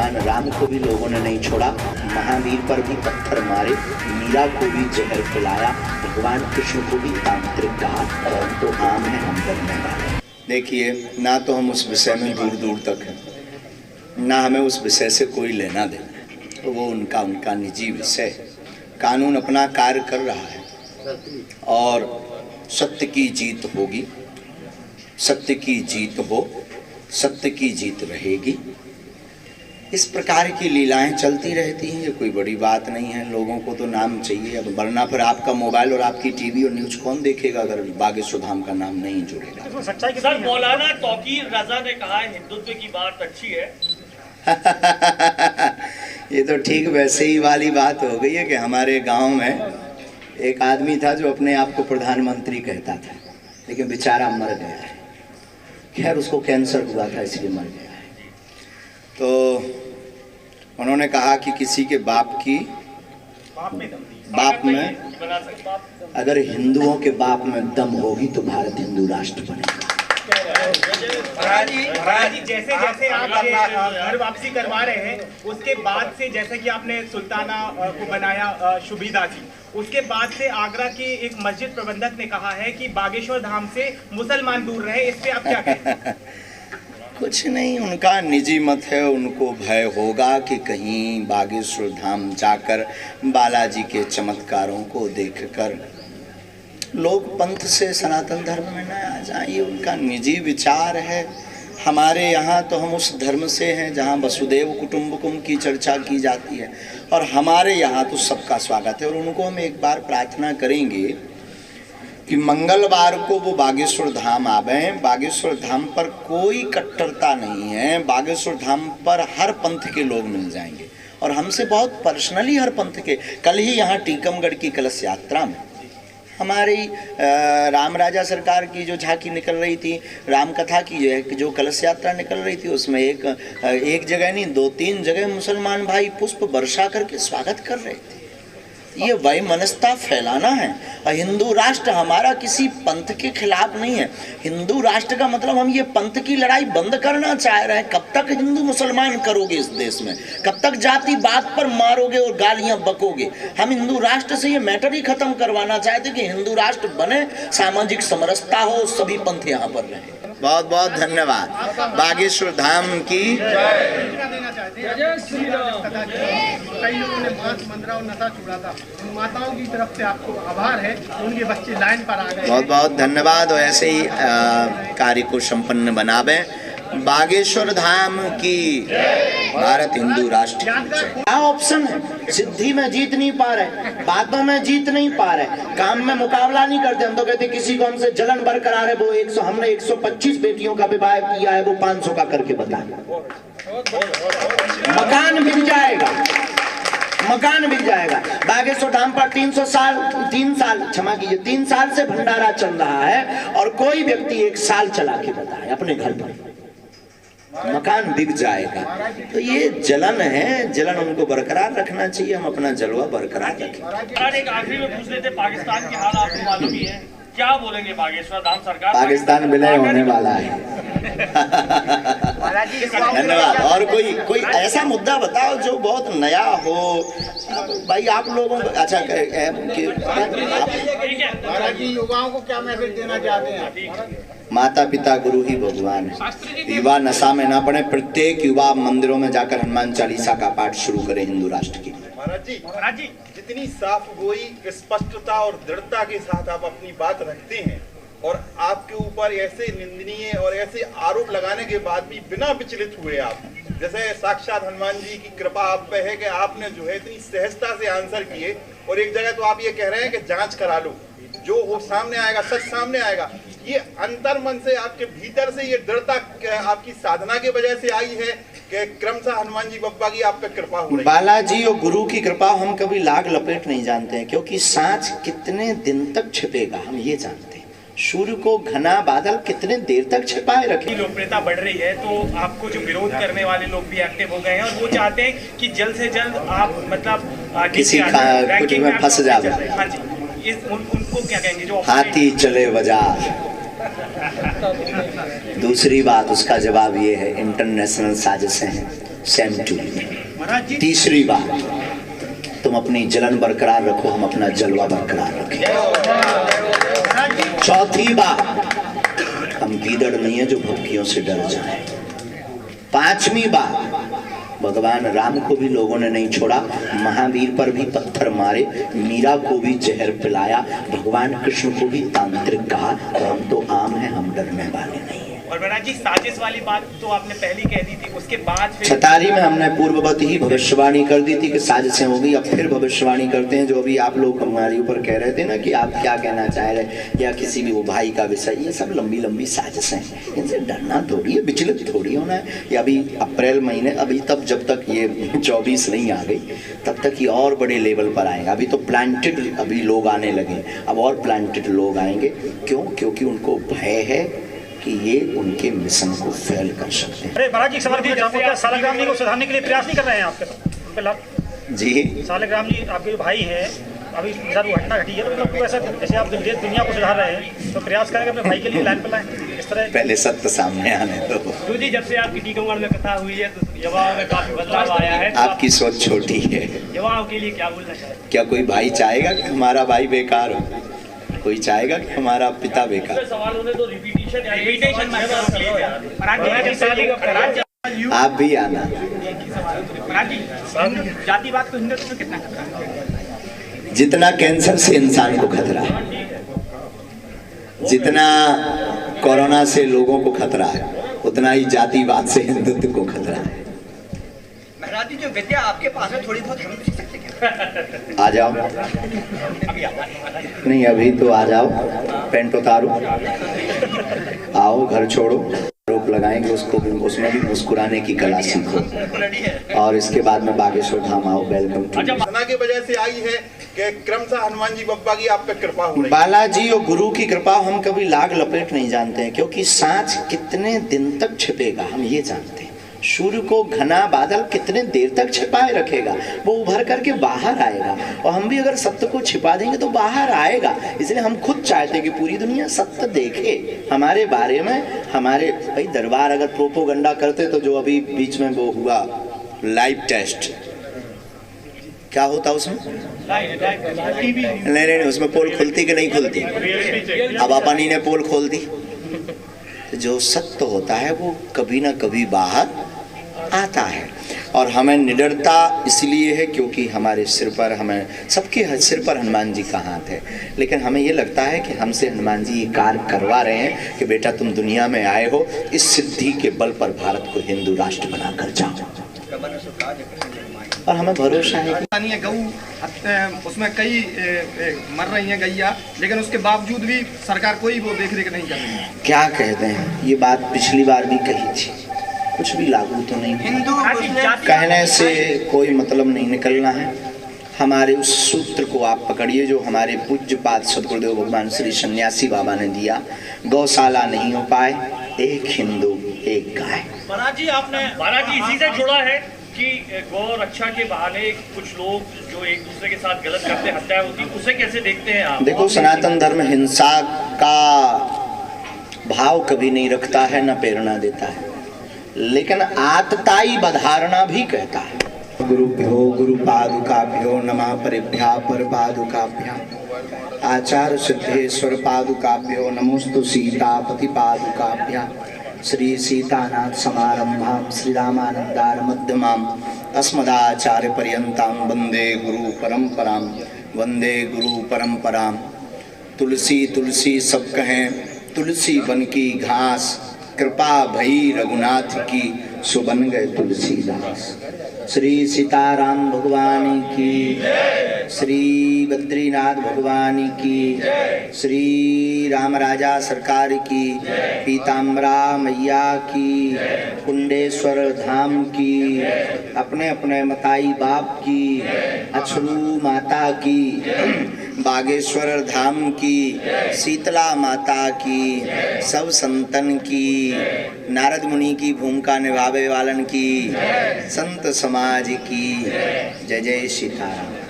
भगवान राम को भी लोगों ने नहीं छोड़ा, महावीर पर भी पत्थर मारे, मीरा को भी जहर पिलाया, भगवान कृष्ण को भी तांत्रिक कहा, और तो आम है हम करने वाले। देखिए, ना तो हम उस विषय में दूर दूर तक हैं, ना हमें उस विषय से कोई लेना देना, तो वो उनका निजी विषय है। कानून अपना कार्य कर रहा है और सत्य की जीत होगी, सत्य की जीत हो, सत्य की जीत रहेगी। इस प्रकार की लीलाएं चलती रहती हैं, ये कोई बड़ी बात नहीं है। लोगों को तो नाम चाहिए, अब वरना फिर आपका मोबाइल और आपकी टीवी और न्यूज कौन देखेगा अगर बागेश्वर धाम का नाम नहीं जुड़ेगा। तो सच्चाई सर, मौलाना तौकीर रजा ने कहा है हिंदुत्व की बात अच्छी है। ये तो ठीक वैसे ही वाली बात हो गई है कि हमारे गांव में एक आदमी था जो अपने आप को प्रधानमंत्री कहता था, लेकिन बेचारा मर गया है। खैर, उसको कैंसर हुआ था इसलिए मर गया है। तो उन्होंने कहा कि किसी के बाप में अगर हिंदुओं के बाप में दम होगी तो भारत हिंदू राष्ट्र बनेगा। महाराज जी, जैसे जैसे आप घर वापसी करवा रहे हैं, उसके बाद से जैसे कि आपने सुल्ताना को बनाया शुभीदा जी, उसके बाद से आगरा के एक मस्जिद प्रबंधक ने कहा है कि बागेश्वर धाम से मुसलमान दूर रहे, इस पे आप क्या कहते हैं? कुछ नहीं, उनका निजी मत है। उनको भय होगा कि कहीं बागेश्वर धाम जाकर बालाजी के चमत्कारों को देखकर लोग पंथ से सनातन धर्म में न आ जाएं। ये उनका निजी विचार है। हमारे यहाँ तो हम उस धर्म से हैं जहाँ वसुदेव कुटुंबकम की चर्चा की जाती है, और हमारे यहाँ तो सबका स्वागत है। और उनको हम एक बार प्रार्थना करेंगे कि मंगलवार को वो बागेश्वर धाम आवें। बागेश्वर धाम पर कोई कट्टरता नहीं है, बागेश्वर धाम पर हर पंथ के लोग मिल जाएंगे, और हमसे बहुत पर्सनली हर पंथ के। कल ही यहाँ टीकमगढ़ की कलश यात्रा में हमारी राम राजा सरकार की जो झांकी निकल रही थी, राम कथा की जो कलश यात्रा निकल रही थी, उसमें एक जगह नहीं 2-3 जगह मुसलमान भाई पुष्प वर्षा करके स्वागत कर रहे थे। ये वैमनस्यता फैलाना है। हिंदू राष्ट्र हमारा किसी पंथ के खिलाफ नहीं है। हिंदू राष्ट्र का मतलब हम ये पंथ की लड़ाई बंद करना चाह रहे हैं। कब तक हिंदू मुसलमान करोगे इस देश में? कब तक जाति बात पर मारोगे और गालियां बकोगे? हम हिंदू राष्ट्र से ये मैटर ही खत्म करवाना चाहते कि हिंदू राष्ट्र बने, सामाजिक समरसता हो, सभी पंथ यहाँ पर रहे। बहुत बहुत धन्यवाद। बागेश्वर धाम की जय श्री राम। कई लोगों ने मांस, मंदरा और नशा छोड़ा था, उन माताओं की तरफ से आपको आभार है, उनके बच्चे लाइन पर आ गए। बहुत बहुत धन्यवाद। और ऐसे ही कार्य को संपन्न बनावे। बागेश्वर धाम की, भारत हिंदू राष्ट्र। क्या ऑप्शन है? सिद्धि में जीत नहीं पा रहे, बातों में जीत नहीं पा रहे, काम में मुकाबला नहीं करते। हम तो कहते किसी को हमसे जलन बरकरार है, वो 100, हमने 125 बेटियों का विवाह किया है, वो 500 का करके बताए। मकान बिक जाएगा, मकान बिक जाएगा। बागेश्वर धाम पर 3 साल से भंडारा चल रहा है, और कोई व्यक्ति 1 साल चला के बताए अपने घर पर, मकान बिक जाएगा। तो ये जलन है, जलन उनको बरकरार रखना चाहिए। हम अपना जलवा बरकरार रखें। एक आखिरी में पूछ लेते, पाकिस्तान की हाल आपको मालूम ही है, क्या बोलेंगे बागेश्वर धाम सरकार? पाकिस्तान विलय होने वाला है। धन्यवाद। और कोई ऐसा मुद्दा बताओ जो बहुत नया हो भाई, आप लोगों को। अच्छा, युवाओं को क्या मैसेज देना चाहते हैं? माता पिता गुरु ही भगवान है। युवा नशा में ना पड़े। प्रत्येक युवा मंदिरों में जाकर हनुमान चालीसा का पाठ शुरू करे हिंदू राष्ट्र की। महाराज जी, जितनी साफ गोई, स्पष्टता और दृढ़ता के साथ आप अपनी बात रखते हैं, और आपके ऊपर ऐसे निंदनीय और ऐसे आरोप लगाने के बाद भी बिना विचलित हुए आप, जैसे साक्षात हनुमान जी की कृपा आप पे है कि आपने जो है इतनी सहजता से आंसर किए, और एक जगह तो आप ये कह रहे हैं कि जांच करा लो, जो हो सामने आएगा, सच सामने आएगा। ये अंतर मन से आपके भीतर से ये दृढ़ता आपकी साधना के वजह से आई है कि क्रमशः हनुमान जी बप्पा की आप पे कृपा हो रही है? बालाजी और गुरु की कृपा हम कभी लाग लपेट नहीं जानते हैं, क्योंकि सांच कितने दिन तक छिपेगा हम ये जानते हैं। सूर्य को घना बादल कितने देर तक छिपाए रखे। लोकप्रियता बढ़ रही है, तो आपको जो विरोध करने वाले लोग भी एक्टिव हो गए हैं, और वो चाहते हैं कि जल्द से जल्द आप मतलब किसी कुछ में फंस जावे। हाँ जी, उनको क्या कहेंगे? जो हाथी चले बाजार। दूसरी बात, उसका जवाब ये है, इंटरनेशनल साजिशें हैं। Same to you. तीसरी बात, तुम अपनी जलन बरकरार रखो, हम अपना जलवा बरकरार रखें। चौथी बात, हम गीदड़ नहीं है जो भक्तियों से डर जाए। पांचवी बात, भगवान राम को भी लोगों ने नहीं छोड़ा, महावीर पर भी पत्थर मारे, मीरा को भी जहर पिलाया, भगवान कृष्ण को भी तांत्रिक कहा, तो हम तो आम हैं, हम डरने वाले नहीं हैं। और महाराज जी, साजिश वाली बात तो आपने पहले कह दी थी, उसके बाद फिर छतारी में हमने पूर्ववत ही भविष्यवाणी कर दी थी कि साजिशें होगी। अब फिर भविष्यवाणी करते हैं, जो अभी आप लोग हमारे ऊपर कह रहे थे ना कि आप क्या कहना चाह रहे, या किसी भी वो भाई का विषय, ये सब लंबी लंबी साजिशें हैं, इनसे डरना थोड़ी है, विचलित थोड़ी होना है। ये अभी अप्रैल महीने, अभी तब जब तक ये 24 नहीं आ गई तब तक ये और बड़े लेवल पर आएगा। अभी तो प्लांटेड अभी लोग आने लगे, अब और प्लांटेड लोग आएंगे। क्यों? क्योंकि उनको भय है कि ये उनके मिशन को फेल कर सकते हैं। अरे महाराज जी, सवाल पूछना चाहूंगा, क्या सालिग्राम जी को सुधारने के लिए प्रयास नहीं कर रहे हैं आपके साथ? जी, सालिग्राम जी आपके भाई हैं, अभी सर वो घटना घटी है, तो मतलब ऐसा जैसे आप दुनिया को सुधार रहे हैं, तो प्रयास करेंगे अपने भाई के लिए लाइन पर लाएं इस तरह। पहले सत्य सामने आने दो। गुरु जी, जब से आपकी टीकमगढ़ में कथा हुई है तो युवाओं में काफी बदलाव आया है। आपकी सोच छोटी है। युवाओं के लिए क्या बोलना चाहेंगे? क्या कोई भाई चाहेगा कि हमारा भाई बेकार हो? कोई चाहेगा कि हमारा पिता बेकार? सवाल होने तो रिपीटेशन आप भी आना। जातिवाद को हिंदुत्व में कितना खतरा है? जितना कैंसर से इंसान को खतरा है, जितना कोरोना से लोगों को खतरा है, उतना ही जातिवाद से हिंदुत्व को खतरा है। महाराज जी, जो विद्या आपके पास है, थोड़ी बहुत हम भी सीख सकते हैं। आ जाओ। नहीं, अभी तो आ जाओ, पेंट उतारो, आओ, घर छोड़ो, आरोप लगाएंगे उसको, उसमें भी मुस्कुराने की कला सीखो, और इसके बाद में बागेश्वर धाम आओ। Welcome to. घटना की वजह से आई है कि क्रमशः हनुमान जी बप्पा की आप पे कृपा हो रही है। बालाजी और गुरु की कृपा हम कभी लाग लपेट नहीं जानते हैं, क्योंकि सांच कितने दिन तक छिपेगा हम ये जानते हैं। सूर्य को घना बादल कितने देर तक छिपाए रखेगा, वो उभर करके बाहर आएगा, और हम भी अगर सत्य को छिपा देंगे तो बाहर आएगा। इसलिए हम खुद चाहते हैं कि पूरी दुनिया सत्य देखे हमारे बारे में। हमारे भाई दरबार अगर प्रोपोगंडा करते तो जो अभी बीच में वो हुआ लाइव टेस्ट, क्या होता उसमें? नहीं, उसमें पोल खुलती कि नहीं खुलती? अब अपन ही ने पोल खोल दी। जो सत्य होता है वो कभी ना कभी बाहर आता है, और हमें निडरता इसलिए है क्योंकि हमारे सिर पर, हमें सबके सिर पर हनुमान जी का हाथ है। लेकिन हमें ये लगता है कि हमसे हनुमान जी ये कार्य करवा रहे हैं कि बेटा तुम दुनिया में आए हो, इस सिद्धि के बल पर भारत को हिंदू राष्ट्र बनाकर जाओ, और हमें भरोसा है कि गऊ उसमें कई मर रही हैं गैया, लेकिन उसके बावजूद भी सरकार कोई वो देख रेख नहीं कर रही है। क्या कहते हैं, ये बात पिछली बार भी कही थी, कुछ भी लागू तो नहीं। कहने से कोई मतलब नहीं निकलना है। हमारे उस सूत्र को आप पकड़िए जो हमारे पूज्यपाद सदगुरुदेव भगवान श्री सन्यासी बाबा ने दिया, गौशाला नहीं हो पाए, एक हिंदू एक गाय। महाराज जी, आपने महाराज जी इसी से जुड़ा है कि गौ रक्षा के बहाने कुछ लोग जो एक दूसरे के साथ गलत करते, हत्या होती, उसे कैसे देखते हैं आप? देखो, सनातन धर्म हिंसा का भाव कभी नहीं रखता है, न प्रेरणा देता है, लेकिन आतताई बधारणा भी कहता है। गुरुभ्यो गुरुपादुकाभ्यो नमः परिभ्या परपादुकाभ्यां आचार्य सिद्धेश्वर पादुकाभ्यो नमोस्तु सीतापति पादुकाभ्यां श्री सीतानाथ समारंभां श्री रामानंदार मध्यमाम् अस्मदाचार्य पर्यंतां वंदे गुरु परंपरां, वंदे गुरु परंपरां। तुलसी तुलसी सब कहें, तुलसी बन की घास, कृपा भई रघुनाथ की, सो बन गए तुलसीदास। श्री सीताराम भगवान की, श्री बद्रीनाथ भगवान की, श्री राम राजा सरकार की, पीताम्बरा मैया की, कुंडेश्वर धाम की, अपने अपने मताई बाप की, अछरू माता की, बागेश्वर धाम की, शीतला माता की, सब संतन की, नारद मुनि की भूमिका निभावे वालन की, संत समाज की। जय जय सीताराम।